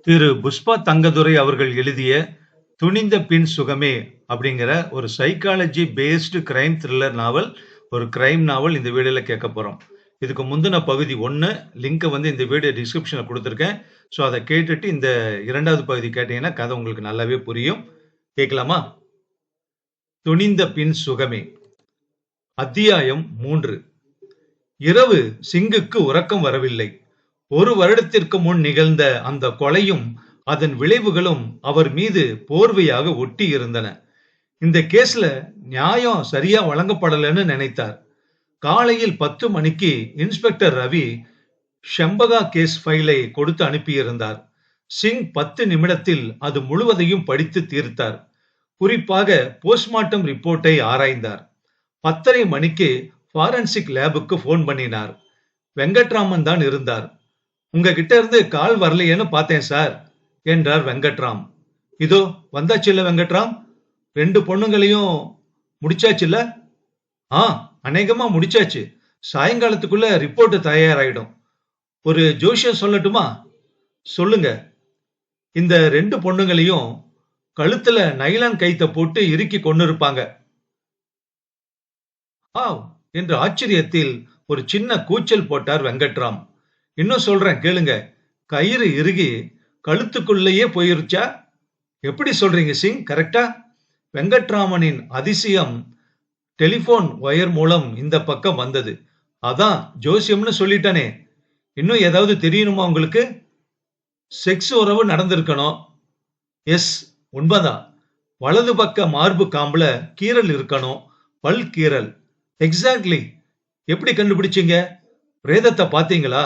திரு புஷ்பா தங்கதுரை அவர்கள் எழுதிய துணிந்த பின் சுகமே அப்படிங்கிற ஒரு சைக்காலஜி பேஸ்டு கிரைம் த்ரில்லர் நாவல், ஒரு கிரைம் நாவல் இந்த வீடியோல கேட்க போறோம். இதுக்கு முந்தின பகுதி 1 லிங்கை இந்த வீடியோ டிஸ்கிரிப்ஷன்ல கொடுத்துருக்கேன். ஸோ அதை கேட்டுட்டு இந்த 2வது பகுதி கேட்டீங்கன்னா கதை உங்களுக்கு நல்லாவே புரியும். கேட்கலாமா? துணிந்த பின் சுகமே. அத்தியாயம் 3. இரவு சிங்குக்கு உறக்கம் வரவில்லை. 1 வருடத்திற்கு முன் நிகழ்ந்த அந்த கொலையும் அதன் விளைவுகளும் அவர் மீது போர்வையாக ஒட்டி இருந்தன. இந்த கேஸ்ல நியாயம் சரியா வழங்கப்படலன்னு நினைத்தார். காலையில் 10 மணிக்கு இன்ஸ்பெக்டர் ரவி ஷம்பகா கேஸ் ஃபைலை கொடுத்து அனுப்பியிருந்தார். சிங் 10 நிமிடத்தில் அது முழுவதையும் படித்து தீர்த்தார். குறிப்பாக போஸ்ட்மார்ட்டம் ரிப்போர்ட்டை ஆராய்ந்தார். 10:30 மணிக்கு ஃபாரன்சிக் லேபுக்கு போன் பண்ணினார். வெங்கட்ராமன் தான் இருந்தார். உங்ககிட்ட இருந்து கால் வரலையேன்னு பார்த்தேன் சார் என்றார் வெங்கட்ராம். இதோ வந்தாச்சுல்ல வெங்கட்ராம், 2 பொண்ணுங்களையும் முடிச்சாச்சுல்ல? அநேகமா முடிச்சாச்சு. சாயங்காலத்துக்குள்ள ரிப்போர்ட் தயாராயிடும். ஒரு ஜோசியம் சொல்லட்டுமா? சொல்லுங்க. இந்த 2 பொண்ணுங்களையும் கழுத்துல நைலான் கைத்த போட்டு இறுக்கி கொண்டு இருப்பாங்க. என்று ஆச்சரியத்தில் ஒரு சின்ன கூச்சல் போட்டார் வெங்கட்ராம். இன்னும் சொல்றேன் கேளுங்க. கயிறு இறுகி கழுத்துக்குள்ளேயே போயிருச்சா? எப்படி சொல்றீங்க சிங், கரெக்டா? வெங்கட்ராமனின் அதிசயம் டெலிபோன் ஒயர் மூலம் இந்த பக்கம் வந்தது. அதான் ஜோசியம்னு சொல்லிட்டானே. இன்னும் ஏதாவது தெரியணுமா உங்களுக்கு? செக்ஸ் உறவு நடந்திருக்கணும். எஸ், உண்மைதான். வலது பக்க மார்பு காம்புல கீறல் இருக்கணும். பல் கீறல். எக்ஸாக்ட்லி. எப்படி கண்டுபிடிச்சீங்க? பிரேதத்தை பாத்தீங்களா?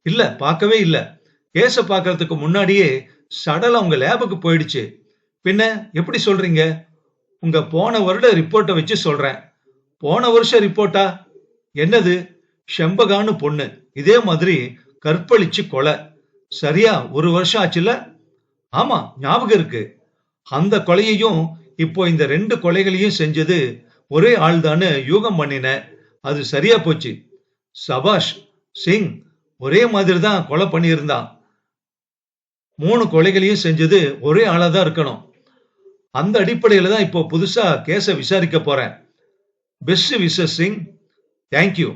இல்ல, பார்க்கவே இல்ல. கேஸ பார்க்கறதுக்கு முன்னாடியே சடலம் உங்க லேபுக்கு போயிடுச்சு. பின்ன எப்படி சொல்றீங்க? உங்க போன வருட ரிப்போர்ட்டை வச்சு சொல்றேன். போன வருஷம் ரிப்போர்ட்டா? என்னது? ஷம்பகான்னு பொண்ணு இதே மாதிரி கற்பழிச்சு கொலை. சரியா 1 வருஷம் ஆச்சுல? ஆமா, ஞாபகம் இருக்கு. அந்த கொலையையும் இப்போ இந்த 2 கொலைகளையும் செஞ்சது ஒரே ஆள்தான்னு யூகம் பண்ணின. அது சரியா போச்சு. சபாஷ் சிங், ஒரே மாதிரி தான் கொலை பண்ணியிருந்தான். 3 கொலைகளையும் செஞ்சது ஒரே ஆளாதான் இருக்கணும். அந்த அடிப்படையில தான் இப்போ புதுசா கேஸ விசாரிக்க போறேன். Best wishes Singh. தேங்க்யூ.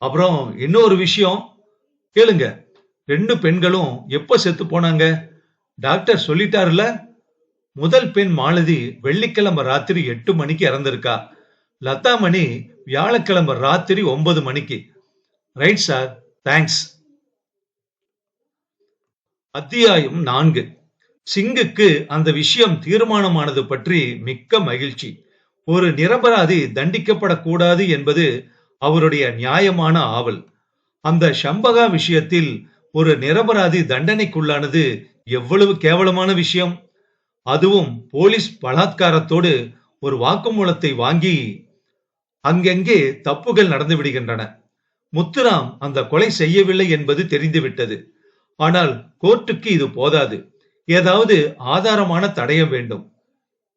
அப்புறம் இன்னொரு விஷயம் கேளுங்க. 2 பெண்களும் எப்ப செத்து போனாங்க? டாக்டர் சொல்லிட்டாருல. முதல் பெண் மாலதி வெள்ளிக்கிழமை ராத்திரி 8 மணிக்கு இறந்திருக்கா. லதாமணி வியாழக்கிழமை ராத்திரி 9 மணிக்கு. Right sir, thanks. அத்தியாயம் 4. சிங்குக்கு அந்த விஷயம் தீர்மானமானது பற்றி மிக்க மகிழ்ச்சி. ஒரு நிரபராதி தண்டிக்கப்படக்கூடாது என்பது அவருடைய நியாயமான ஆவல். அந்த ஷம்பகா விஷயத்தில் ஒரு நிரபராதி தண்டனைக்குள்ளானது எவ்வளவு கேவலமான விஷயம்! அதுவும் போலீஸ் பலாத்காரத்தோடு ஒரு வாக்குமூலத்தை வாங்கி. அங்கெங்கே தப்புகள் நடந்து விடுகின்றன. முத்துராம் அந்த கொலை செய்யவில்லை என்பது தெரிந்துவிட்டது. ஆனால் கோர்ட்டுக்கு இது போதாது. ஏதாவது ஆதாரமான தடயம் வேண்டும்.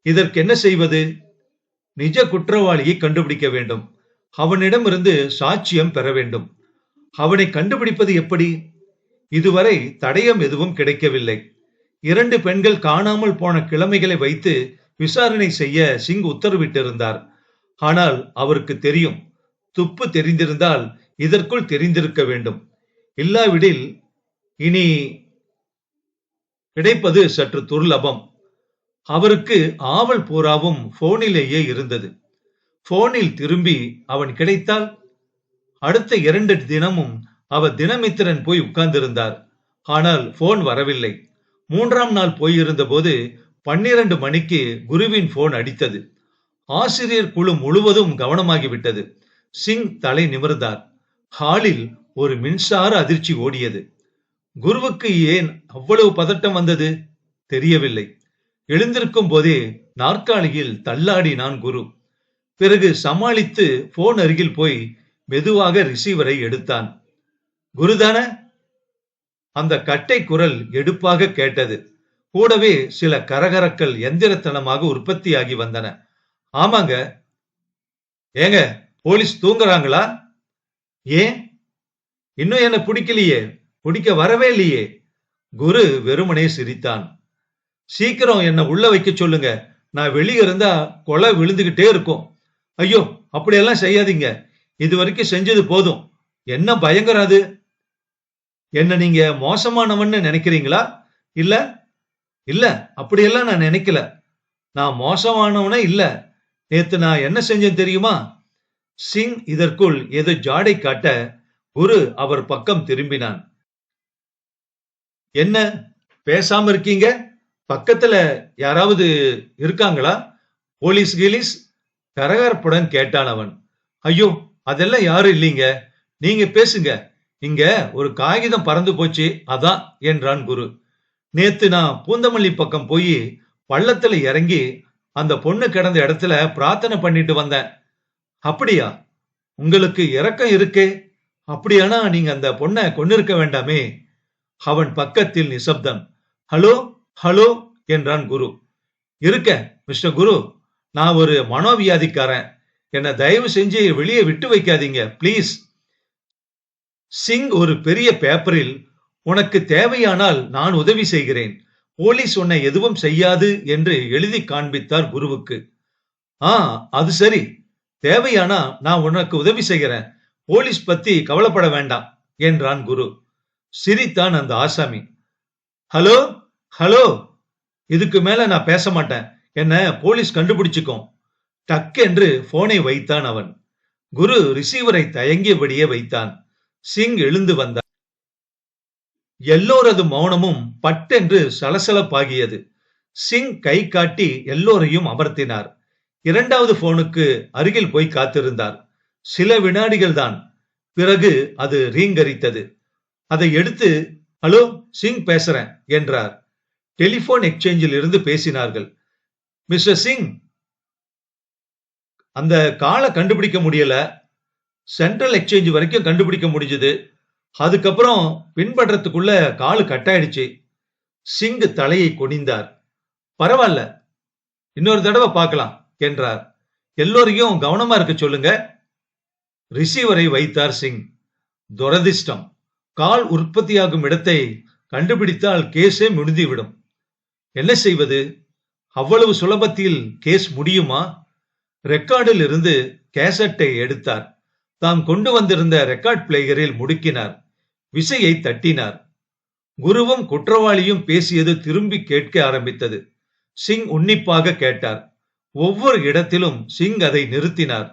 இதற்கு என்ன செய்வது? நிஜ குற்றவாளியை கண்டுபிடிக்க வேண்டும். அவனிடமிருந்து சாட்சியம் பெற வேண்டும். அவனை கண்டுபிடிப்பது எப்படி? இதுவரை தடயம் எதுவும் கிடைக்கவில்லை. 2 பெண்கள் காணாமல் போன கிழமைகளை வைத்து விசாரணை செய்ய சிங் உத்தரவிட்டிருந்தார். ஆனால் அவருக்கு தெரியும், துப்பு தெரிந்திருந்தால் இதற்குள் தெரிந்திருக்க வேண்டும். இல்லாவிடில் இனி கிடைப்பது சற்று துர்லபம். அவருக்கு ஆவல் பூராவும் போனிலேயே இருந்தது. போனில் திரும்பி அவன் கிடைத்தால்? அடுத்த 2 தினமும் அவர் தினமித்திரன் போய் உட்கார்ந்திருந்தார். ஆனால் போன் வரவில்லை. 3ஆம் நாள் போயிருந்த போது 12 மணிக்கு குருவின் போன் அடித்தது. ஆசிரியர் குழு முழுவதும் கவனமாகிவிட்டது. சிங் தலை நிமிர்ந்தார். ஹாலில் ஒரு மின்சார அதிர்ச்சி ஓடியது. குருவுக்கு ஏன் அவ்வளவு பதட்டம் வந்தது தெரியவில்லை. எழுந்திருக்கும் போதே நாற்காலியில் தள்ளாடினான் குரு. பிறகு சமாளித்து போன் அருகில் போய் மெதுவாக ரிசீவரை எடுத்தான். குருதான? அந்த கட்டை குரல் எடுப்பாக கேட்டது. கூடவே சில கரகரக்கள் எந்திரத்தனமாக உற்பத்தியாகி வந்தன. ஆமாங்க. ஏங்க, போலீஸ் தூங்குறாங்களா? ஏன் இன்னும் என்ன பிடிக்கலையே? பிடிக்க வரவே இல்லையே. குரு வெறுமனே சிரித்தான். சீக்கிரம் என்ன உள்ள வைக்க சொல்லுங்க. நான் வெளியே இருந்தா கொலை விழுந்துகிட்டே இருக்கும். ஐயோ, அப்படியெல்லாம் செய்யாதீங்க. இது வரைக்கும் செஞ்சது போதும். என்ன பயங்கரம் அது? என்ன நீங்க மோசமானவன்னு நினைக்கிறீங்களா? இல்ல இல்ல, அப்படியெல்லாம் நான் நினைக்கல. நான் மோசமானவனே இல்ல. நேத்து நான் என்ன செஞ்சேன் தெரியுமா? சிங் இதற்குள் ஏதோ ஜாடை காட்ட குரு அவர் பக்கம் திரும்பினான். என்ன பேசாம இருக்கீங்க? பக்கத்துல யாராவது இருக்காங்களா? போலீஸ் கீலீஸ்? கரகரப்புடன் கேட்டான் அவன். ஐயோ, அதெல்லாம் யாரும் இல்லீங்க. நீங்க பேசுங்க. இங்க ஒரு காகிதம் பறந்து போச்சு, அதான் என்றான் குரு. நேத்து நான் பூந்தமல்லி பக்கம் போய் பள்ளத்துல இறங்கி அந்த பொண்ணு கிடந்த இடத்துல பிரார்த்தனை பண்ணிட்டு வந்தேன். அப்படியா? உங்களுக்கு இரக்கம் இருக்கே. அப்படியானா நீங்க அந்த பொண்ணை கொன்னிருக்க வேண்டாமே. அவன் பக்கத்தில் நிசப்தம். ஹலோ ஹலோ என்றான் குரு. இருக்க மிஸ்டர் குரு, நான் ஒரு மனோவியாதிக்காரன். என்ன தயவு செஞ்சு வெளியே விட்டு வைக்காதீங்க பிளீஸ். சிங் ஒரு பெரிய பேப்பரில் உனக்கு தேவையானால் நான் உதவி செய்கிறேன், போலீஸ் உன்னை எதுவும் செய்யாது என்று எழுதி காண்பித்தார் குருவுக்கு. அது சரி, தேவையானா நான் உனக்கு உதவி செய்கிறேன், போலீஸ் பத்தி கவலைப்பட வேண்டாம் என்றான் குரு. சிரித்தான் அந்த ஆசாமி. ஹலோ ஹலோ, இதுக்கு மேல நான் பேச மாட்டேன். என்ன போலீஸ் கண்டுபிடிச்சுக்கும். டக்கென்று போனை வைத்தான் அவன். குரு ரிசீவரை தயங்கியபடியே வைத்தான். சிங் எழுந்து வந்தார். எல்லோரது மௌனமும் பட்டென்று சலசலப்பாகியது. சிங் கை காட்டி எல்லோரையும் அமர்த்தினார். இரண்டாவது போனுக்கு அருகில் போய் காத்திருந்தார். சில வினாடிகள் தான். பிறகு அது ரீங்கரித்தது. அதை எடுத்து ஹலோ சிங் பேசுறேன் என்றார். டெலிபோன் எக்ஸ்சேஞ்சில் இருந்து பேசினார்கள். மிஸ்டர் சிங், அந்த காலை கண்டுபிடிக்க முடியல. சென்ட்ரல் எக்ஸ்சேஞ்ச் வரைக்கும் கண்டுபிடிக்க முடிஞ்சது. அதுக்கப்புறம் பின்பற்றத்துக்குள்ள காலு கட்டாயிடுச்சு. சிங் தலையை குனிந்தார். பரவாயில்ல, இன்னொரு தடவை பார்க்கலாம் என்றார். எல்லோரையும் கவனமா இருக்க சொல்லுங்க. ரிசீவரை வைத்தார் சிங். துரதிர்ஷ்டம், கால் உற்பத்தியாகும் இடத்தை கண்டுபிடித்தால் கேஸே முடிந்துவிடும். என்ன செய்வது? அவ்வளவு சுலபத்தில் கேஸ் முடியுமா? ரெக்கார்டில் இருந்து கேசட்டை எடுத்தார். தாம் கொண்டு வந்திருந்த ரெக்கார்ட் பிளேயரில் முடுக்கினார். விசையை தட்டினார். குருவும் குற்றவாளியும் பேசியது திரும்பி கேட்க ஆரம்பித்தது. சிங் உன்னிப்பாக கேட்டார். ஒவ்வொரு இடத்திலும் சிங் அதை நிறுத்தினார்.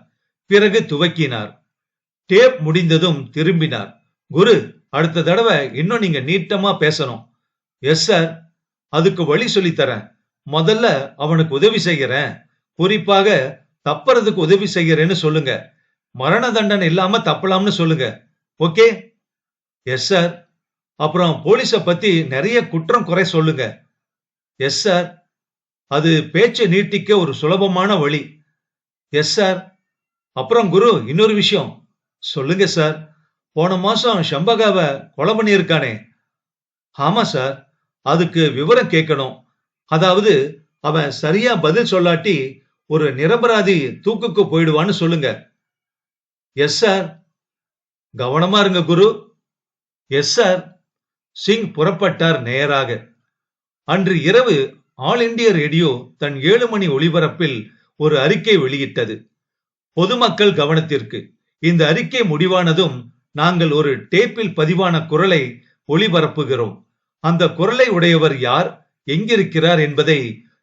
பிறகு துவக்கினார். டேப் முடிந்ததும் திரும்பினார். குரு, அடுத்த தடவை இன்னும் நீங்க நீட்டமா பேசணும். எஸ் சார், அதுக்கு வழி சொல்லித்தரேன். முதல்ல அவனுக்கு உதவி செய்கிறேன், குறிப்பாக தப்புறதுக்கு உதவி செய்கிறேன்னு சொல்லுங்க. மரண தண்டனை இல்லாம தப்பலாம்னு சொல்லுங்க. ஓகே? Yes sir. அப்புறம் போலீஸ பத்தி நிறைய குற்றம் குறை சொல்லுங்க. Yes sir. அது பேச்சை நீட்டிக்க ஒரு சுலபமான வழி. Yes sir. அப்புறம் குரு, இன்னொரு விஷயம் சொல்லுங்க சார். போன மாசம் ஷம்பகாவை கொலை பண்ணியிருக்கானே. ஆமா சார். அதுக்கு விவரம் கேட்கணும். அதாவது அவன் சரியா பதில் சொல்லாட்டி ஒரு நிரபராதி தூக்குக்கு போயிடுவான்னு சொல்லுங்க. Yes sir. கவனமா இருங்க குரு. Yes sir. சிங் புறப்பட்டார் நேராக. அன்று இரவு ஆல் இண்டியா ரேடியோ தன் 7 மணி ஒளிபரப்பில் ஒரு அறிக்கை வெளியிட்டது. பொதுமக்கள் கவனத்திற்கு. இந்த அறிக்கை முடிவானதும் நாங்கள் ஒரு டேப்பில் பதிவான குரலை ஒளிபரப்புகிறோம். அந்த குரலை உடையவர் யார், எங்கிருக்கிறார் என்பதை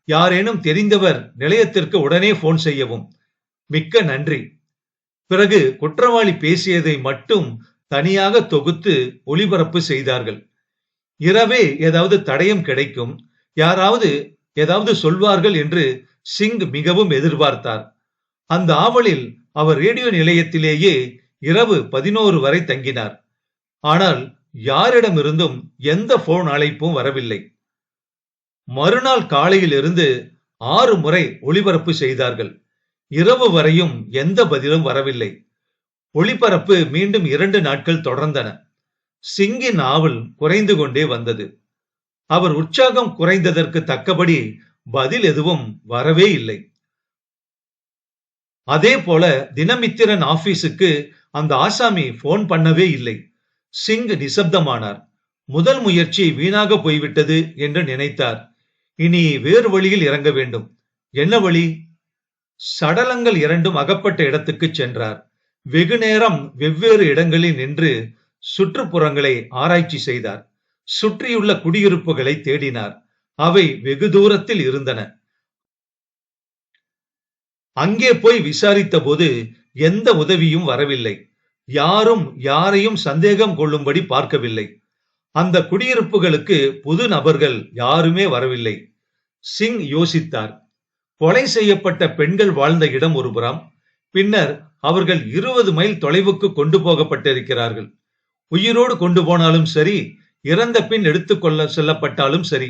யாரேனும் தெரிந்தவர் நிலையத்திற்கு உடனே போன் செய்யவும். மிக்க நன்றி. பிறகு குற்றவாளி பேசியதை மட்டும் தனியாக தொகுத்து ஒளிபரப்பு செய்தார்கள். இரவே ஏதாவது தடயம் கிடைக்கும், யாராவது ஏதாவது சொல்வார்கள் என்று சிங் மிகவும் எதிர்பார்த்தார். அந்த ஆவலில் அவர் ரேடியோ நிலையத்திலேயே இரவு 11 வரை தங்கினார். ஆனால் யாரிடமிருந்தும் எந்த போன் அழைப்பும் வரவில்லை. மறுநாள் காலையில் இருந்து 6 முறை ஒளிபரப்பு செய்தார்கள். இரவு வரையும் எந்த பதிலும் வரவில்லை. ஒளிபரப்பு மீண்டும் 2 நாட்கள் தொடர்ந்தன. சிங்கின் ஆவல் குறைந்து கொண்டே வந்தது. அவர் உற்சாகம் குறைந்ததற்கு தக்கபடி பதில் எதுவும் வரவே இல்லை. அதே போல தினமித்திரன் ஆபீஸுக்கு அந்த ஆசாமி போன் பண்ணவே இல்லை. சிங் நிசப்தமானார். முதல் முயற்சி வீணாக போய்விட்டது என்று நினைத்தார். இனி வேறு வழியில் இறங்க வேண்டும். என்ன வழி? சடலங்கள் இரண்டும் அகப்பட்ட இடத்துக்கு சென்றார். வெகு நேரம் வெவ்வேறு இடங்களில் நின்று சுற்றுப்புறங்களை ஆராய்ச்சி செய்தார். சுற்றியுள்ள குடியிருப்புகளை தேடினார். அவை வெகு தூரத்தில் இருந்தன. அங்கே போய் விசாரித்த போது எந்த உதவியும் வரவில்லை. யாரும் யாரையும் சந்தேகம் கொள்ளும்படி பார்க்கவில்லை. அந்த குடியிருப்புகளுக்கு புது நபர்கள் யாருமே வரவில்லை. சிங் யோசித்தார். கொலை செய்யப்பட்ட பெண்கள் வாழ்ந்த இடம் ஒருபுறம், பின்னர் அவர்கள் 20 மைல் தொலைவுக்கு கொண்டு போகப்பட்டிருக்கிறார்கள். உயிரோடு கொண்டு போனாலும் சரி, இறந்த பின் எடுத்துக்கொள்ள செல்லப்பட்டாலும் சரி,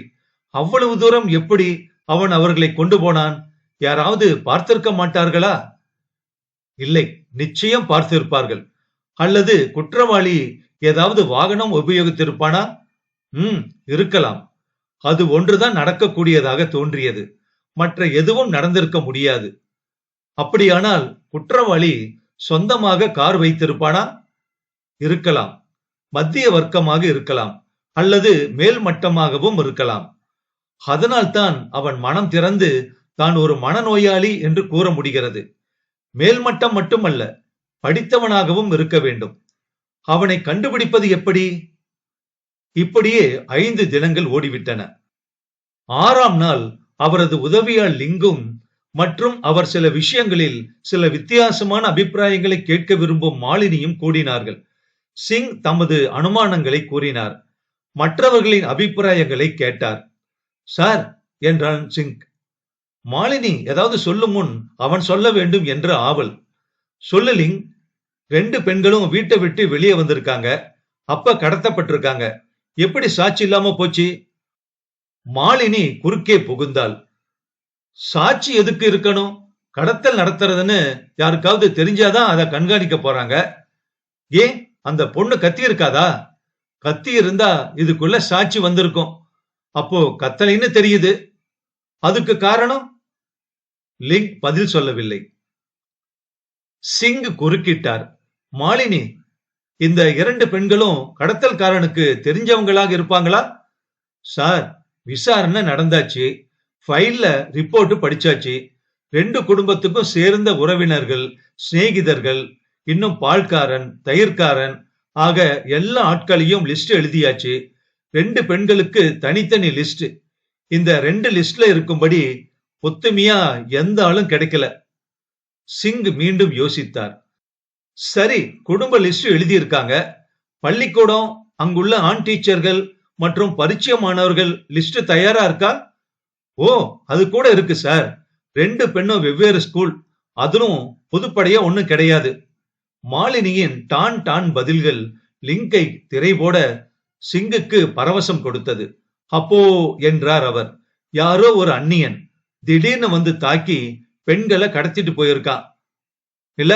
அவ்வளவு தூரம் எப்படி அவன் அவர்களை கொண்டு போனான்? யாராவது பார்த்திருக்க மாட்டார்களா? இல்லை, நிச்சயம் பார்த்திருப்பார்கள். அல்லது குற்றவாளி ஏதாவது வாகனம் உபயோகித்திருப்பானா? இருக்கலாம். அது ஒன்றுதான் நடக்கக்கூடியதாக தோன்றியது. மற்ற எதுவும் நடந்திருக்க முடியாது. அப்படியானால் குற்றவாளி சொந்தமாக கார் வைத்திருப்பானா? இருக்கலாம். மத்திய வர்க்கமாக இருக்கலாம். அல்லது மேல் மட்டமாகவும் இருக்கலாம். அதனால்தான் அவன் மனம் திறந்து தான் ஒரு மனநோயாளி என்று கூற முடிகிறது. மேல்மட்டம் மட்டுமல்ல, படித்தவனாகவும் இருக்க வேண்டும். அவனை கண்டுபிடிப்பது எப்படி? இப்படியே 5 தினங்கள் ஓடிவிட்டன. 6ஆம் நாள் அவரது உதவியாள் லிங்கும் மற்றும் அவர் சில விஷயங்களில் சில வித்தியாசமான அபிப்பிராயங்களை கேட்க விரும்பும் மாலினியும் கூடினார்கள். சிங் தமது அனுமானங்களை கூறினார். மற்றவர்களின் அபிப்பிராயங்களை கேட்டார். சார் என்றான் சிங். மாலினி ஏதாவது சொல்லும் முன் அவன் சொல்ல வேண்டும் என்ற ஆவல். சொல்லு லிங். 2 பெண்களும் வீட்டை விட்டு வெளியே வந்திருக்காங்க. அப்ப கடத்தப்பட்டிருக்காங்க. எப்படி சாட்சி இல்லாம போச்சு? மாலினி குறுக்கே புகுந்தாள். சாட்சி எதுக்கு இருக்கணும்? கடத்தல் நடத்துறதுன்னு யாருக்காவது தெரிஞ்சாதான் அதை கண்காணிக்க போறாங்க. ஏன் அந்த பொண்ணு கத்தி இருக்காதா? கத்தி இருந்தா இதுக்குள்ள சாட்சி வந்திருக்கும். அப்போ கத்தலைன்னு தெரியுது. அதுக்கு காரணம்? லிங் பதில் சொல்லவில்லை. சிங் குறுக்கிட்டார். மாலினி, இந்த 2 பெண்களும் கடத்தல்காரனுக்கு தெரிஞ்சவங்களாக இருப்பாங்களா? சார், விசாரணை நடந்தாச்சு. ஃபைல்ல ரிப்போர்ட் படிச்சாச்சு. 2 குடும்பத்துக்கும் சேர்ந்த உறவினர்கள், சிநேகிதர்கள், இன்னும் பால்காரன், தயிர்காரன் ஆக எல்லா ஆட்களையும் லிஸ்ட் எழுதியாச்சு. 2 பெண்களுக்கு தனித்தனி லிஸ்ட். இந்த 2 லிஸ்ட்ல இருக்கும்படி ஒத்துமையா எந்த ஆளும் கிடைக்கல. சிங் மீண்டும் யோசித்தார். சரி, குடும்ப லிஸ்ட் எழுதியிருக்காங்க. பள்ளிக்கூடம், அங்குள்ள ஆண் டீச்சர்கள் மற்றும் பரிச்சயமானவர்கள் லிஸ்ட் தயாரா இருக்கா? ஓ, அது கூட இருக்கு சார். 2 பெண்ணும் வெவ்வேறு ஸ்கூல். அதுவும் புதுப்படையா ஒண்ணும் கிடையாது. மாலினியின் டான் டான் பதில்கள் லிங்கை திரை போட சிங்குக்கு பரவசம் கொடுத்தது. அப்போ என்றார் அவர், யாரோ ஒரு அந்நியன் திடீர்னு வந்து தாக்கி பெண்களை கடத்திட்டு போயிருக்கான் இல்ல?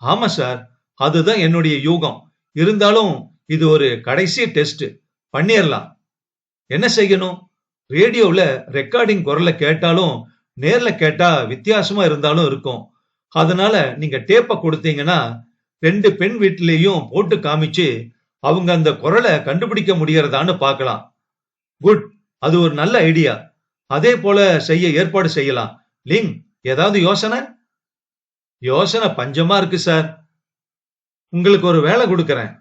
ஆமா சார், அதுதான் என்னுடைய யூகம். இருந்தாலும் இது ஒரு கடைசி டெஸ்ட். பண்ணிடலாம். என்ன செய்யணும்? ரேடியோல ரெக்கார்டிங் குரலை கேட்டாலும் நேர்ல கேட்டா வித்தியாசமா இருந்தாலும் இருக்கும். அதனால நீங்க டேப்ப கொடுத்தீங்கன்னா 2 பெண் வீட்டிலையும் போட்டு காமிச்சு அவங்க அந்த குரலை கண்டுபிடிக்க முடியறதான்னு பார்க்கலாம். குட், அது ஒரு நல்ல ஐடியா. அதே போல செய்ய ஏற்பாடு செய்யலாம். லிங், ஏதாவது யோசனை? யோசனை பஞ்சமா இருக்கு சார். உங்களுக்கு ஒரு வேலை கொடுக்கறேன்,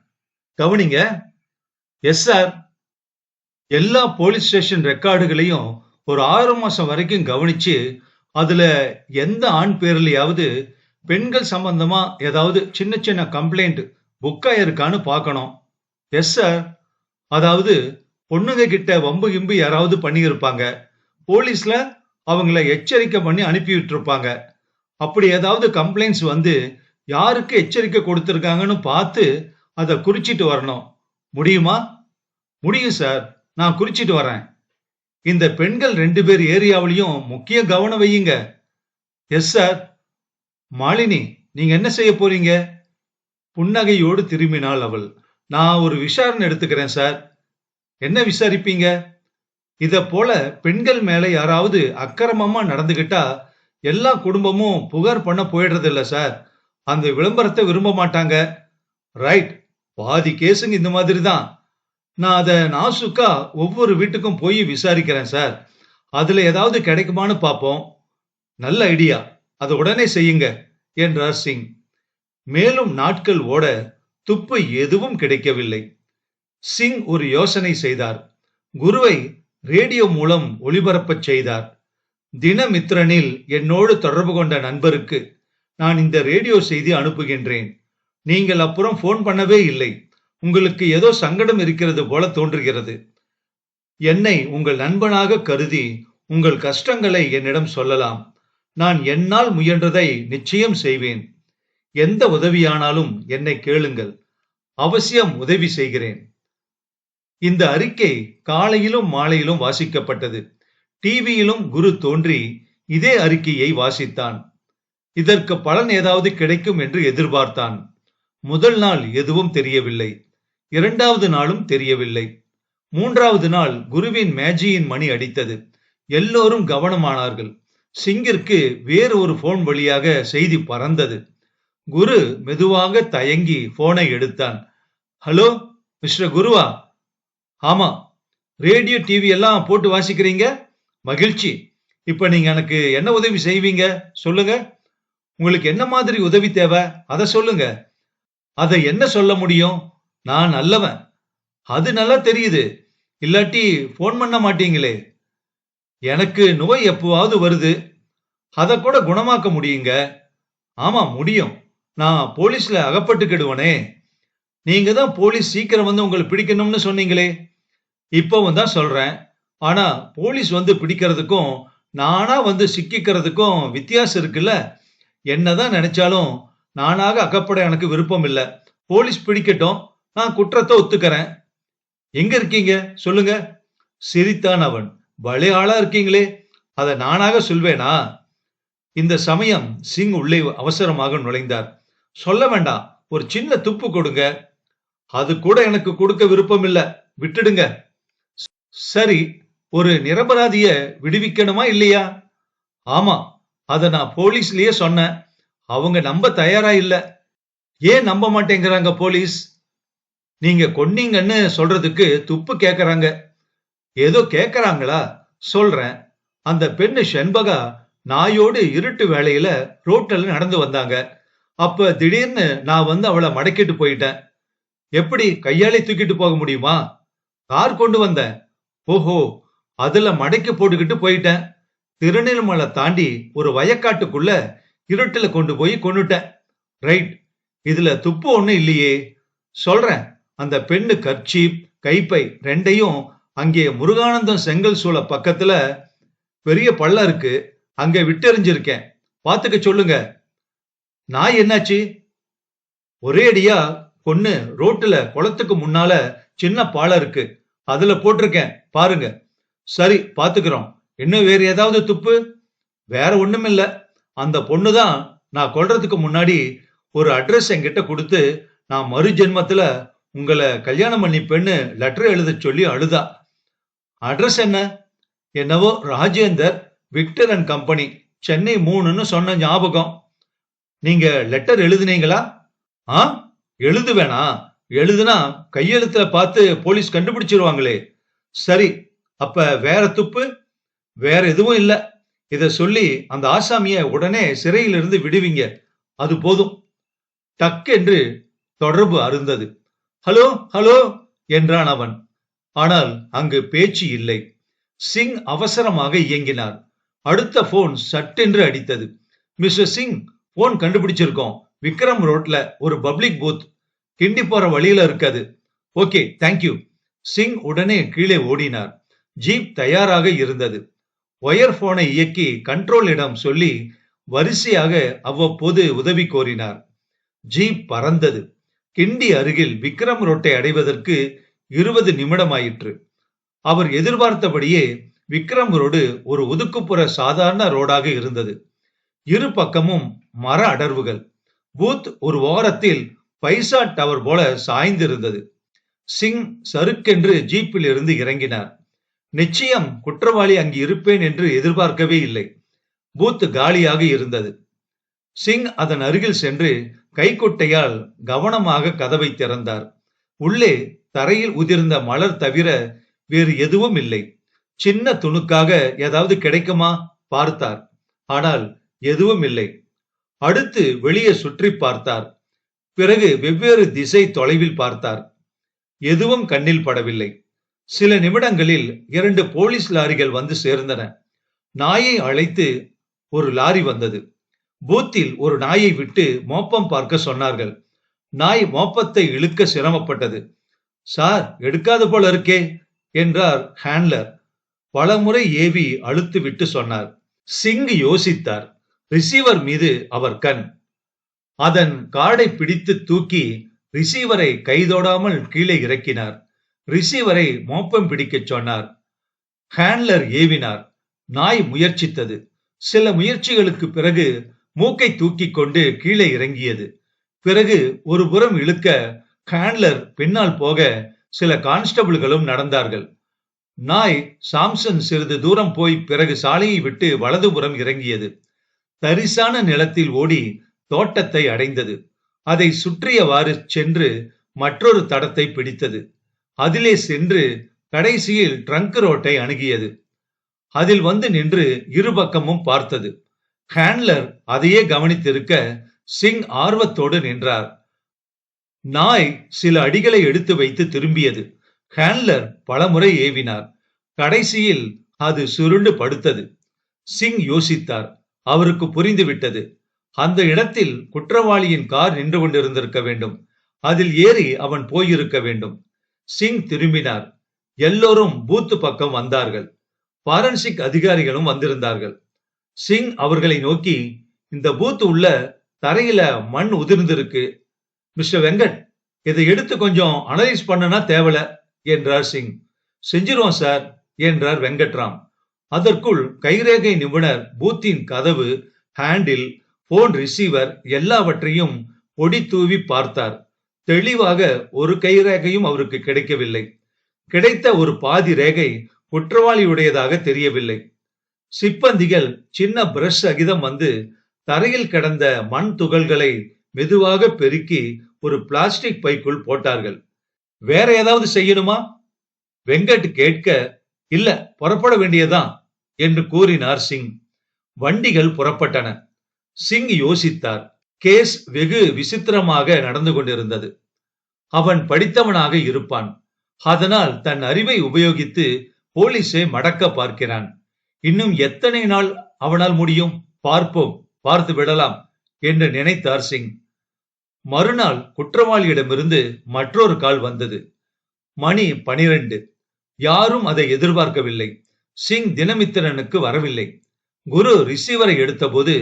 கவனிங்க. Yes sir. எல்லா போலீஸ் ஸ்டேஷன் ரெக்கார்டுகளையும் ஒரு 6 மாசம் வரைக்கும் கவனிச்சு அதுல எந்த ஆண் பேர்லயாவது பெண்கள் சம்பந்தமா ஏதாவது சின்ன சின்ன கம்ப்ளைண்ட் புக் ஆயிருக்கான்னு பார்க்கணும். Yes sir. அதாவது பொண்ணுங்க கிட்ட வம்பு கிம்பு யாராவது பண்ணியிருப்பாங்க. போலீஸ்ல அவங்கள எச்சரிக்கை பண்ணி அனுப்பி விட்டுருப்பாங்க. அப்படி ஏதாவது கம்ப்ளைண்ட்ஸ் வந்து யாருக்கு எச்சரிக்கை கொடுத்திருக்காங்கன்னு பார்த்து அதை குறிச்சிட்டு வரணும். முடியுமா? முடியும் சார், நான் குறிச்சிட்டு வரேன். இந்த பெண்கள் 2 பேர் ஏரியாவிலையும் முக்கிய கவனம் வையுங்க. Yes sir. மாலினி, நீங்க என்ன செய்ய போறீங்க? புன்னகையோடு திரும்பினாள் அவள். நான் ஒரு விசாரணை எடுத்துக்கிறேன் சார். என்ன விசாரிப்பீங்க? இத போல பெண்கள் மேல யாராவது அக்கிரமமா நடந்துகிட்டா எல்லா குடும்பமும் புகார் பண்ண போயிடுறது இல்ல சார். அந்த விளம்பரத்தை விரும்ப மாட்டாங்க. ரைட், பாதி கேஸுங்க இந்த மாதிரி தான். நான் அத நாசுக்கா ஒவ்வொரு வீட்டுக்கும் போய் விசாரிக்கிறேன் சார். அதுல ஏதாவது கிடைக்குமான்னு பாப்போம். நல்ல ஐடியா. அத உடனே செய்யுங்க என்றார் சிங். மேலும் நாட்கள் ஓட துப்பு எதுவும் கிடைக்கவில்லை. சிங் ஒரு யோசனை செய்தார். குருவை ரேடியோ மூலம் ஒளிபரப்பச் செய்தார். தினமித்ரனில் என்னோடு தொடர்பு கொண்ட நண்பருக்கு நான் இந்த ரேடியோ செய்தி அனுப்புகின்றேன். நீங்கள் அப்புறம் போன் பண்ணவே இல்லை. உங்களுக்கு ஏதோ சங்கடம் இருக்கிறது போல தோன்றுகிறது. என்னை உங்கள் நண்பனாக கருதி உங்கள் கஷ்டங்களை என்னிடம் சொல்லலாம். நான் என்னால் முயன்றதை நிச்சயம் செய்வேன். எந்த உதவியானாலும் என்னை கேளுங்கள். அவசியம் உதவி செய்கிறேன். இந்த அறிக்கை காலையிலும் மாலையிலும் வாசிக்கப்பட்டது. டிவியிலும் குரு தோன்றி இதே அறிக்கையை வாசித்தான். இதற்கு பலன் ஏதாவது கிடைக்கும் என்று எதிர்பார்த்தான். முதல் நாள் எதுவும் தெரியவில்லை. இரண்டாவது நாளும் தெரியவில்லை. மூன்றாவது நாள் குருவின் மேஜியின் மணி அடித்தது. எல்லோரும் கவனமானார்கள். சிங்கிற்கு வேறு ஒரு போன் வழியாக செய்தி பறந்தது. குரு மெதுவாக தயங்கி போனை எடுத்தான். ஹலோ, மிஸ்டர் குருவா? ஆமா. ரேடியோ டிவி எல்லாம் போட்டு வாசிக்கிறீங்க? மகிழ்ச்சி. இப்ப நீங்க எனக்கு என்ன உதவி செய்வீங்க சொல்லுங்க. உங்களுக்கு என்ன மாதிரி உதவி தேவை அதை சொல்லுங்க. அதை என்ன சொல்ல முடியும்? நான் நல்லவன். அது நல்லா தெரியுது. இல்லாட்டி போன் பண்ண மாட்டீங்களே. எனக்கு நோய் எப்பவாவது வருது. அதை கூட குணமாக்க முடியுங்க. ஆமா முடியும். நான் போலீஸ்ல அகப்பட்டுக்கிடுவனே. நீங்க தான் போலீஸ் சீக்கிரம் வந்து உங்களை பிடிக்கணும்னு சொன்னீங்களே. இப்பவும் தான் சொல்றேன். ஆனா போலீஸ் வந்து பிடிக்கிறதுக்கும் நானா வந்து சிக்கிக்கிறதுக்கும் வித்தியாசம் இருக்குல்ல. என்னதான் நினைச்சாலும் நானாக அகப்பட எனக்கு விருப்பம் இல்ல. போலீஸ் பிடிக்கட்டும், நான் குற்றத்தை ஒத்துக்கிறேன். எங்க இருக்கீங்க சொல்லுங்க. சிரித்தான் அவன். பலே ஆளா இருக்கீங்களே. அதை நானாக சொல்வேனா? இந்த சமயம் சிங் உள்ளே அவசரமாக நுழைந்தார். சொல்ல வேண்டாம், ஒரு சின்ன துப்பு கொடுங்க. அது கூட எனக்கு கொடுக்க விருப்பம் இல்ல, விட்டுடுங்க. சரி, ஒரு நிரபராதிய விடுவிக்கணுமா இல்லையா? ஆமா, அத நான் போலீஸ்லயே சொன்னேன். அவங்க நம்ப தயாரா இல்ல. ஏன் நம்ப மாட்டேங்கிறாங்க போலீஸ்? நீங்க கொன்னீங்கன்னு சொல்றதுக்கு துப்பு கேக்குறாங்க. ஏதோ கேக்குறாங்களா? சொல்றேன். அந்த பெண்ணு செண்பகா நாயோடு இருட்டு வேளையில ரோட்ல நடந்து வந்தாங்க. அப்ப திடீர்னு நான் வந்து அவளை மடக்கிட்டு போயிட்டேன். எப்படி கையாலே தூக்கிட்டு போக முடியுமா? கார் கொண்டு வந்தேன். ஓஹோ, அதுல மடக்கி போட்டுக்கிட்டு போயிட்டேன். திருநெல்மலை தாண்டி ஒரு வயக்காட்டுக்குள்ள இருட்டுல கொண்டு போய் கொன்னுட்டேன். ரைட். இதுல துப்பு ஒண்ணு இல்லையே. சொல்றேன். அந்த பெண்ணு கர்ச்சீப், கைப்பை ரெண்டையும் அங்கே முருகானந்தம் செங்கல் சூளை பக்கத்துல பெரிய பள்ளம் இருக்கு, அங்க விட்டெறிஞ்சிருக்கேன். பாத்துக்க சொல்லுங்க. நான் என்னாச்சு? ஒரே அடியா கொன்னு ரோட்டுல குளத்துக்கு முன்னால சின்ன பாலம் இருக்கு, அதுல போட்டிருக்கேன் பாருங்க. சரி, பாத்துக்கிறோம். இன்னும் வேற ஏதாவது துப்பு? வேற ஒண்ணும் இல்ல. அந்த பொண்ணுதான் நான் கொல்றதுக்கு முன்னாடி ஒரு அட்ரஸ் என்கிட்ட கொடுத்து, நான் மறு ஜென்மத்துல உங்களை கல்யாணம் பண்ணிப்பேன்னு லெட்டர் எழுத சொல்லி அழுதா. அட்ரஸ் என்ன? என்னவோ Rajender Victor and company, Chennai 3ன்னு சொன்ன ஞாபகம். நீங்க லெட்டர் எழுதுனீங்களா? ஆ, எழுதுவேனா? எழுதுனா கையெழுத்துல பார்த்து போலீஸ் கண்டுபிடிச்சிருவாங்களே. சரி, அப்ப வேற துப்பு? வேற எதுவும் இல்ல. இத சொல்லி அந்த ஆசாமிய உடனே சிறையிலிருந்து விடுவீங்க, அது போதும். டக் என்று தொடர்பு அருந்தது. ஹலோ ஹலோ என்றான் அவன். ஆனால் அங்கு பேச்சு இல்லை. சிங் அவசரமாக இயங்கினார். அடுத்த போன் சட்டென்று அடித்தது. மிஸ்டர் சிங், போன் கண்டுபிடிச்சிருக்கோம். விக்ரம் ரோட்ல ஒரு பப்ளிக் பூத், கிண்டி போற வழியில இருக்காது. Okay, thank you. சிங் உடனே கீழே ஓடினார். ஜீப் தயாராக இருந்தது. ஒயர் போனை இயக்கி கண்ட்ரோலிடம் சொல்லி வரிசையாக அவ்வப்போது உதவி கோரினார். ஜீப் பறந்தது. கிண்டி அருகில் விக்ரம் ரோட்டை அடைவதற்கு 20 நிமிடம் ஆயிற்று. அவர் எதிர்பார்த்தபடியே விக்ரம் ரோடு ஒரு ஒதுக்குப்புற சாதாரண ரோடாக இருந்தது. இரு பக்கமும் மர அடர்வுகள். பூத் ஒரு ஓரத்தில் பைசா டவர் போல சாய்ந்திருந்தது. சிங் சருக்கென்று ஜீப்பில் இருந்து இறங்கினார். நிச்சயம் குற்றவாளி அங்கு இருப்பேன் என்று எதிர்பார்க்கவே இல்லை. பூத் காலியாக இருந்தது. சிங் அதன் அருகில் சென்று கைக்குட்டையால் கவனமாக கதவை திறந்தார். உள்ளே தரையில் உதிர்ந்த மலர் தவிர வேறு எதுவும் இல்லை. சின்ன துணுக்காக ஏதாவது கிடைக்குமா பார்த்தார். ஆனால் எதுவும் இல்லை. அடுத்து வெளியே சுற்றி பார்த்தார். பிறகு வெவ்வேறு திசை தொலைவில் பார்த்தார். எதுவும் கண்ணில் படவில்லை. சில நிமிடங்களில் 2 போலீஸ் லாரிகள் வந்து சேர்ந்தன. நாயை அழைத்து ஒரு லாரி வந்தது. பூத்தில் ஒரு நாயை விட்டு மோப்பம் பார்க்க சொன்னார்கள். நாய் மோப்பத்தை இழுக்க சிரமப்பட்டது. சார், எடுக்காது போல இருக்கே என்றார் ஹேண்ட்லர். பலமுறை ஏவி அழுத்து விட்டு சொன்னார். சிங் யோசித்தார். ரிசீவர் மீது அவர் கண். அதன் கார்டை பிடித்து தூக்கி ரிசீவரை கைதோடாமல் கீழே இறக்கினார். ரிசீவரை மோப்பம் பிடிக்கச் சொன்னார். ஹேண்ட்லர் ஏவினார். நாய் முயற்சித்தது. சில முயற்சிகளுக்கு பிறகு மூக்கை தூக்கி கொண்டு கீழே இறங்கியது. பிறகு ஒரு புறம் இழுக்க ஹேண்ட்லர் பின்னால் போக சில கான்ஸ்டபிள்களும் நடந்தார்கள். நாய் சாம்சன் சிறிது தூரம் போய் பிறகு சாலையை விட்டு வலதுபுறம் இறங்கியது. தரிசான நிலத்தில் ஓடி தோட்டத்தை அடைந்தது. அதை சுற்றியவாறு சென்று மற்றொரு தடத்தை பிடித்தது. அதிலே சென்று கடைசியில் ட்ரங்க் ரோட்டை அணுகியது. அதில் வந்து நின்று இருபக்கமும் பார்த்தது. ஹேண்ட்லர் அதையே கவனித்திருக்க சிங் ஆர்வத்தோடு நின்றார். நாய் சில அடிகளை எடுத்து வைத்து திரும்பியது. ஹேண்ட்லர் பலமுறை ஏவினார். கடைசியில் அது சுருண்டு படுத்தது. சிங் யோசித்தார். அவருக்கு புரிந்துவிட்டது. அந்த இடத்தில் குற்றவாளியின் கார் நின்று கொண்டிருந்திருக்க வேண்டும். அதில் ஏறி அவன் போயிருக்க வேண்டும். சிங் திரும்பினார். எல்லோரும் பூத்து பக்கம் வந்தார்கள். பாரன்சிக் அதிகாரிகளும் வந்திருந்தார்கள். சிங் அவர்களை நோக்கி, இந்த பூத் உள்ள தரையில மண் உதிர்ந்திருக்கு. மிஸ்டர் வெங்கட், இதை எடுத்து கொஞ்சம் அனலைஸ் பண்ணனா தேவல என்றார் சிங். செஞ்சிருவோம் சார் என்றார் வெங்கட்ராம். அதற்குள் கைரேகை நிபுணர் பூத்தின் கதவு, ஹேண்டில், போன் ரிசீவர் எல்லாவற்றையும் பொடி தூவி பார்த்தார். தெளிவாக ஒரு கைரேகையும் அவருக்கு கிடைக்கவில்லை. கிடைத்த ஒரு பாதி ரேகை குற்றவாளியுடையதாக தெரியவில்லை. சிப்பந்திகள் சின்ன பிரஷ் சகிதம் வந்து தரையில் கிடந்த மண் துகள்களை மெதுவாக பெருக்கி ஒரு பிளாஸ்டிக் பைக்குள் போட்டார்கள். வேற ஏதாவது செய்யணுமா? வெங்கட் கேட்க, இல்ல, புறப்பட வேண்டியதுதான் என்று கூறினார் சிங். வண்டிகள் புறப்பட்டன. சிங் யோசித்தார். கேஸ் வெகு விசித்திரமாக நடந்து கொண்டிருந்தது. அவன் படித்தவனாக இருப்பான். அதனால் தன் அறிவை உபயோகித்து போலீஸை மடக்க பார்க்கிறான். இன்னும் எத்தனை நாள் அவனால் முடியும்? பார்ப்போம், பார்த்து விடலாம் என்று நினைத்தார் சிங். மறுநாள் குற்றவாளியிடமிருந்து மற்றொரு கால் வந்தது. மணி 12. யாரும் அதை எதிர்பார்க்கவில்லை. சிங் தினமித்திரனுக்கு வரவில்லை. குரு ரிசீவரை எடுத்தபோது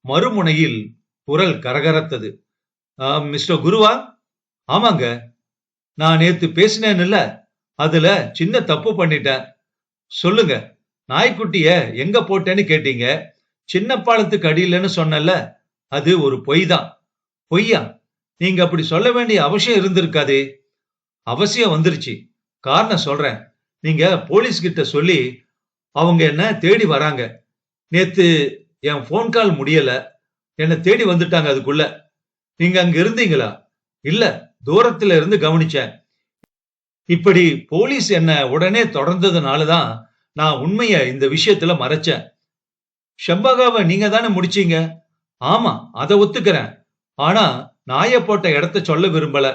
மறுமுனையில் குரல் கரகரத்தது. மிஸ்டர் குருவா? ஆமாங்க, நான் நேத்து பேசினேன்ல, அதுல சின்ன தப்பு பண்ணிட்டேன். சொல்லுங்க, நாய்க்குட்டிய எங்க போட்டேன்னு கேட்டீங்க. சின்ன பாலத்துக்கு அடியிலன்னு சொன்னல, அது ஒரு பொய் தான். பொய்யா? நீங்க அப்படி சொல்ல வேண்டிய அவசியம் இருந்திருக்காதே. அவசியம் வந்துருச்சு. காரணம் சொல்றேன். நீங்க போலீஸ் கிட்ட சொல்லி அவங்க என்ன தேடி வராங்க. நேத்து என் போன் கால் முடியல, என்ன தேடி வந்துட்டாங்க. அதுக்குள்ள நீங்க அங்க இருந்தீங்களா? இல்ல, தூரத்துல இருந்து கவனிச்சேன். இப்படி போலீஸ் என்ன உடனே தொடர்ந்ததுனாலதான் நான் உண்மைய இந்த விஷயத்துல மறைச்சேன். ஷம்பாகாவை நீங்க தானே முடிச்சீங்க? ஆமா, அதை ஒத்துக்கிறேன். ஆனா நாய போட்ட இடத்த சொல்ல விரும்பல.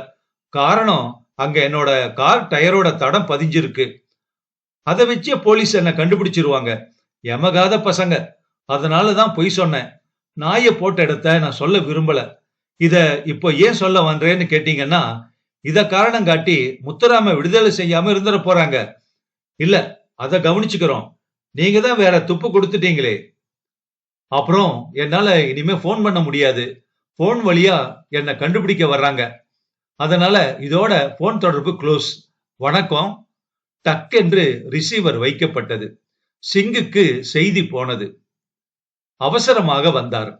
காரணம், அங்க என்னோட கார் டயரோட தடம் பதிஞ்சிருக்கு. அதை வச்சே போலீஸ் என்ன கண்டுபிடிச்சிருவாங்க. எமகாத பசங்க. அதனாலதான் பொய் சொன்னேன். நாய போட்ட இடத்த நான் சொல்ல விரும்பல. இத இப்போ ஏன் சொல்ல வந்தேன்னு கேட்டீங்கன்னா, இத காரணம் காட்டி முத்துராம விடுதலை செய்யாம இருந்துட போறாங்க. இல்ல, அத கவனிச்சுக்கிறோம். நீங்க தான் வேற துப்பு கொடுத்துட்டீங்களே. அப்புறம் என்னால இனிமே போன் பண்ண முடியாது. போன் வழியா என்ன கண்டுபிடிக்க வர்றாங்க. அதனால இதோட போன் தொடர்பு க்ளோஸ். வணக்கம். டக்கென்று ரிசீவர் வைக்கப்பட்டது. சிங்குக்கு செய்தி போனது. அவசரமாக வந்தார்.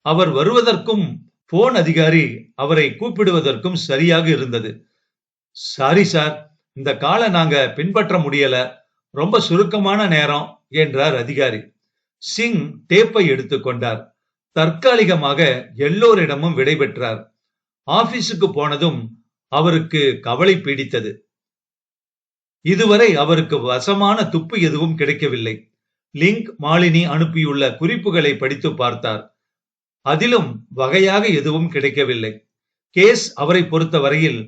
அவர் வருவதற்கும் போன் அதிகாரி அவரை கூப்பிடுவதற்கும் சரியாக இருந்தது. சாரி சார், இந்த காலை நாங்க பின்பற்ற முடியல. ரொம்ப சுருக்கமான நேரம் என்றார் அதிகாரி. சிங் டேப்பை எடுத்துக்கொண்டார். தற்காலிகமாக எல்லோரிடமும் விடை பெற்றார். ஆபீஸுக்கு போனதும் அவருக்கு கவலை பீடித்தது. இதுவரை அவருக்கு வசமான துப்பு எதுவும் கிடைக்கவில்லை. லிங்க், மாலினி அனுப்பியுள்ள குறிப்புகளை படித்து பார்த்தார். அதிலும் வகையாக எதுவும் கிடைக்கவில்லை. கேஸ் அவரை பொறுத்த வரையில்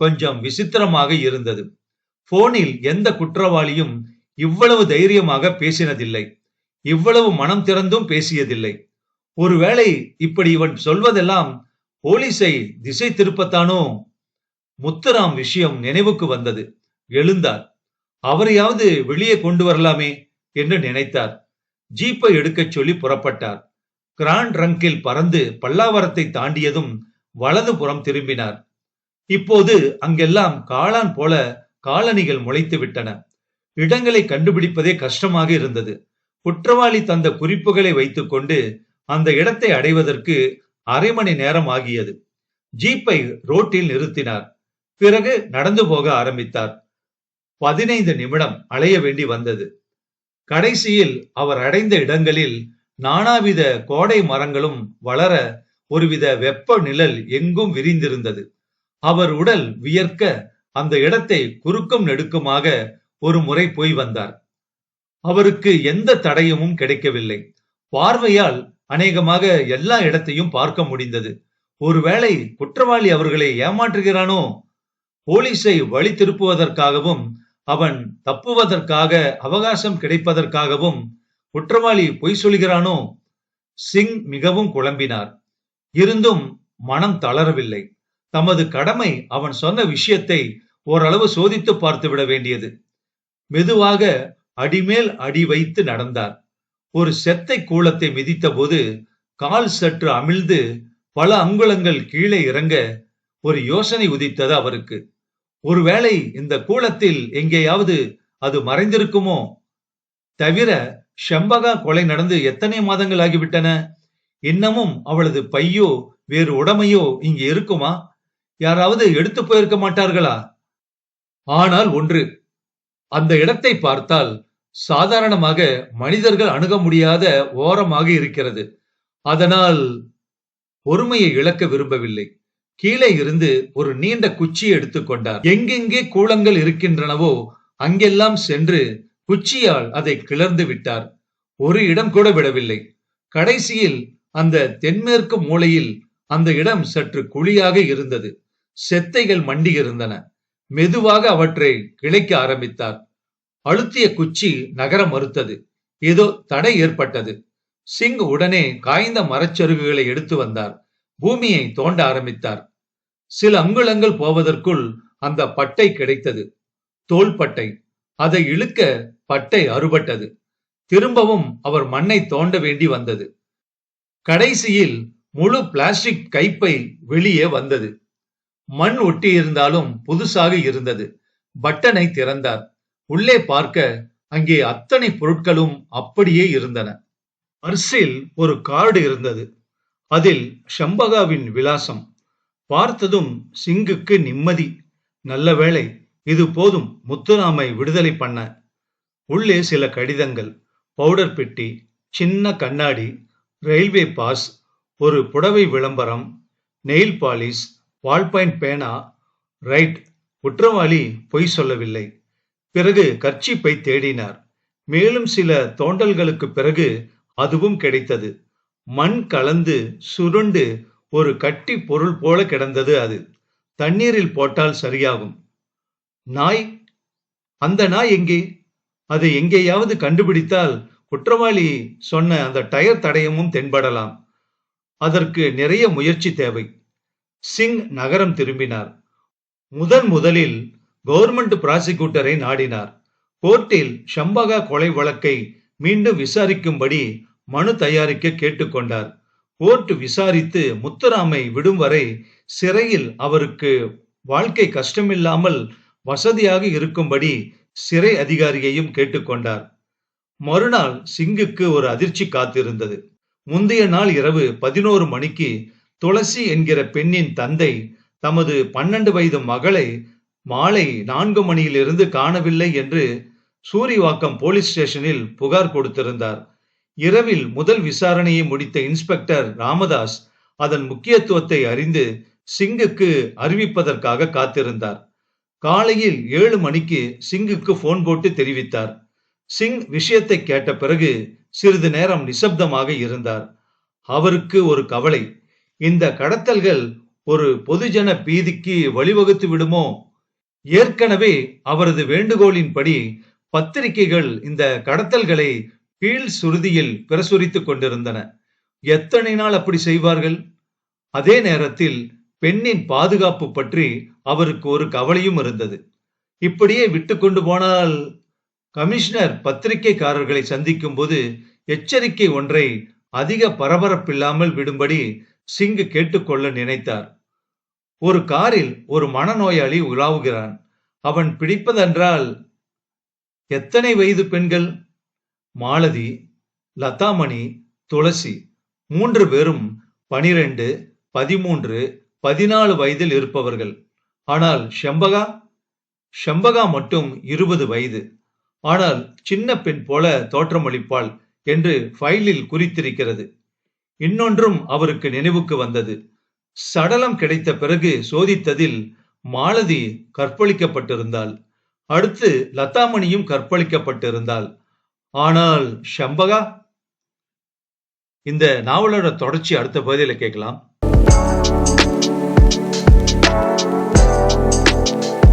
கொஞ்சம் விசித்திரமாக இருந்தது. போனில் எந்த குற்றவாளியும் இவ்வளவு தைரியமாக பேசினதில்லை. இவ்வளவு மனம் திறந்தும் பேசியதில்லை. ஒருவேளை இப்படி இவன் சொல்வதெல்லாம் போலீஸை திசை திருப்பத்தானோ? முத்துராம் விஷயம் நினைவுக்கு வந்தது. எழுந்தார். அவரையாவது வெளியே கொண்டு வரலாமே என்று நினைத்தார். ஜீப்பை எடுக்கச் சொல்லி புறப்பட்டார். கிராண்ட் ரங்கில் பறந்து பல்லாவரத்தை தாண்டியதும் வலது புறம் திரும்பினார். இப்போது அங்கெல்லாம் காளான் போல காலணிகள் முளைத்து விட்டன. இடங்களை கண்டுபிடிப்பதே கஷ்டமாக இருந்தது. குற்றவாளி தந்த குறிப்புகளை வைத்துக் கொண்டு அந்த இடத்தை அடைவதற்கு அரை மணி நேரம் ஆகியது. ஜீப்பை ரோட்டில் நிறுத்தினார். பிறகு நடந்து போக ஆரம்பித்தார். 15 நிமிடம் அலைய வேண்டி வந்தது. கடைசியில் அவர் அடைந்த இடங்களில் நானாவித கோடை மரங்களும் வளர ஒருவித வெப்ப நிழல் எங்கும் விரிந்திருந்தது. அவர் உடல் வியர்க்க அந்த இடத்தை குறுக்கும் நெடுக்குமாக ஒரு முறை போய் வந்தார். அவருக்கு எந்த தடயமும் கிடைக்கவில்லை. பார்வையால் அநேகமாக எல்லா இடத்தையும் பார்க்க முடிந்தது. ஒருவேளை குற்றவாளி அவர்களை ஏமாற்றுகிறானோ? போலீஸை வழி திருப்புவதற்காகவும் அவன் தப்புவதற்காக அவகாசம் கிடைப்பதற்காகவும் குற்றவாளி பொய் சொல்கிறானோ? சிங் மிகவும் குழம்பினார். இருந்தும் மனம் தளரவில்லை. தமது கடமை அவன் சொன்ன விஷயத்தை ஓரளவு சோதித்து பார்த்து விட வேண்டியது. மெதுவாக அடிமேல் அடி வைத்து நடந்தார். ஒரு செத்தை கூளத்தை மிதித்த போது கால் சற்று அமிழ்ந்து பல அங்குலங்கள் கீழே இறங்க ஒரு யோசனை உதித்தது அவருக்கு. ஒருவேளை இந்த கூளத்தில் எங்கேயாவது அது மறைந்திருக்குமோ? தவிர ஷம்பகா கொலை நடந்து எத்தனை மாதங்கள் ஆகிவிட்டன? இன்னமும் அவளது பையோ வேறு உடைமையோ இங்கு இருக்குமா? யாராவது எடுத்து போயிருக்க மாட்டார்களா? ஆனால் ஒன்று, அந்த இடத்தை பார்த்தால் சாதாரணமாக மனிதர்கள் அணுக முடியாத ஓரமாக இருக்கிறது. அதனால் பொறுமையை இழக்க விரும்பவில்லை. கீழே இருந்து ஒரு நீண்ட குச்சியை எடுத்துக்கொண்டார். எங்கெங்கே கூளங்கள் இருக்கின்றனவோ அங்கெல்லாம் சென்று குச்சியால் அதை கிளர்ந்து விட்டார். ஒரு இடம் கூட விடவில்லை. கடைசியில் அந்த தென்மேற்கு மூலையில் அந்த இடம் சற்று குழியாக இருந்தது. செத்தைகள் மண்டி இருந்தன. மெதுவாக அவற்றை கிளைக்க ஆரம்பித்தார். அழுத்திய குச்சி நகர மறுத்தது. ஏதோ தடை ஏற்பட்டது. சிங் உடனே காய்ந்த மரச்சருகுகளை எடுத்து வந்தார். பூமியை தோண்ட ஆரம்பித்தார். சில அங்குலங்கள் போவதற்குள் அந்த பட்டை கிடைத்தது. தோள்பட்டை. அதை இழுக்க பட்டை அறுபட்டது. திரும்பவும் அவர் மண்ணை தோண்ட வேண்டி வந்தது. கடைசியில் முழு பிளாஸ்டிக் கைப்பை வெளியே வந்தது. மண் ஒட்டி இருந்தாலும் புதுசாக இருந்தது. பட்டனை திறந்தார். உள்ளே பார்க்க அங்கே அத்தனை பொருட்களும் அப்படியே இருந்தன. பர்ஸில் ஒரு கார்டு இருந்தது. அதில் ஷம்பகாவின் விலாசம். பார்த்ததும் சிங்குக்கு நிம்மதி. நல்ல வேளை, இது போதும் முத்துராமை விடுதலை பண்ண. உள்ளே சில கடிதங்கள், பவுடர் பெட்டி, சின்ன கண்ணாடி, ரயில்வே பாஸ், ஒரு புடவை விளம்பரம், நெயில் பாலிஷ், பால்பாயிண்ட் பேனா. ரைட், குற்றவாளி பொய் சொல்லவில்லை. பிறகு கர்ச்சீப்பை தேடினார். மேலும் சில தோண்டல்களுக்கு பிறகு அதுவும் கிடைத்தது. மண் கலந்து சுருண்டு ஒரு கட்டி பொருள் போல கிடந்தது. அது தண்ணீரில் போட்டால் சரியாகும். நாய், அந்த நாய் எங்கே? அதை எங்கேயாவது கண்டுபிடித்தால் குற்றவாளி சொன்ன அந்த டயர் தடயமும் தென்படலாம். அதற்கு நிறைய முயற்சி தேவை. சிங் நகரம் திரும்பினார். முதலில் கவர்மெண்ட் பிராசிக்யூட்டரை நாடினார். கோர்ட்டில் ஷம்பகா கொலை வழக்கை மீண்டும் விசாரிக்கும்படி மனு தயாரிக்க கேட்டுக்கொண்டார். கோர்ட் விசாரித்து முத்துராமை விடும் வரை சிறையில் அவருக்கு வாழ்க்கை கஷ்டமில்லாமல் வசதியாக இருக்கும்படி சிறை அதிகாரியையும் கேட்டுக்கொண்டார். மறுநாள் சிங்குக்கு ஒரு அதிர்ச்சி காத்திருந்தது. முந்தைய நாள் இரவு 11 மணிக்கு துளசி என்கிற பெண்ணின் தந்தை தமது 12 வயது மகளை மாலை 4 மணியிலிருந்து காணவில்லை என்று சூரிவாக்கம் போலீஸ் ஸ்டேஷனில் புகார் கொடுத்திருந்தார். இரவில் முதல் விசாரணையை முடித்த இன்ஸ்பெக்டர் ராமதாஸ் அதன் முக்கியத்துவத்தை அறிந்து சிங்குக்கு அறிவிப்பதற்காக காத்திருந்தார். காலையில் 7 மணிக்கு சிங்குக்கு போன் போட்டு தெரிவித்தார். சிங் விஷயத்தை கேட்ட பிறகு சிறிது நேரம் நிசப்தமாக இருந்தார். அவருக்கு ஒரு கவலை. இந்த கடத்தல்கள் ஒரு பொதுஜன பீதிக்கு வழிவகுத்து விடுமோ? ஏற்கனவே அவரது வேண்டுகோளின்படி பத்திரிகைகள் இந்த கடத்தல்களை கீழ் சுருதியில் பிரசுரித்துக் கொண்டிருந்தன. எத்தனை நாள் அப்படி செய்வார்கள்? அதே நேரத்தில் பெண்ணின் பாதுகாப்பு பற்றி அவருக்கு ஒரு கவலையும் இருந்தது. இப்படியே விட்டு கொண்டு போனால் கமிஷனர் பத்திரிகைக்காரர்களை சந்திக்கும் போது எச்சரிக்கை ஒன்றை அதிக பரபரப்பில்லாமல் விடும்படி சிங் கேட்டுக்கொள்ள நினைத்தார். ஒரு காரில் ஒரு மனநோயாளி உலாவுகிறான். அவன் பிடிப்பதென்றால் எத்தனை வயது பெண்கள்? மாலதி, லதாமணி, துளசி 3 பேரும் 12, 13, 14 வயதில் இருப்பவர்கள். ஆனால் ஷம்பகா மட்டும் 20 வயது. ஆனால் சின்ன பெண் போல தோற்றமளிப்பாள் என்று ஃபைலில் குறித்திருக்கிறது. இன்னொன்றும் அவருக்கு நினைவுக்கு வந்தது. சடலம் கிடைத்த பிறகு சோதித்ததில் மாலதி கற்பழிக்கப்பட்டிருந்தாள். அடுத்து லதாமணியும் கற்பழிக்கப்பட்டிருந்தாள். ஆனால் ஷம்பகா? இந்த நாவலோட தொடர்ச்சி அடுத்த பகுதியில கேட்கலாம்.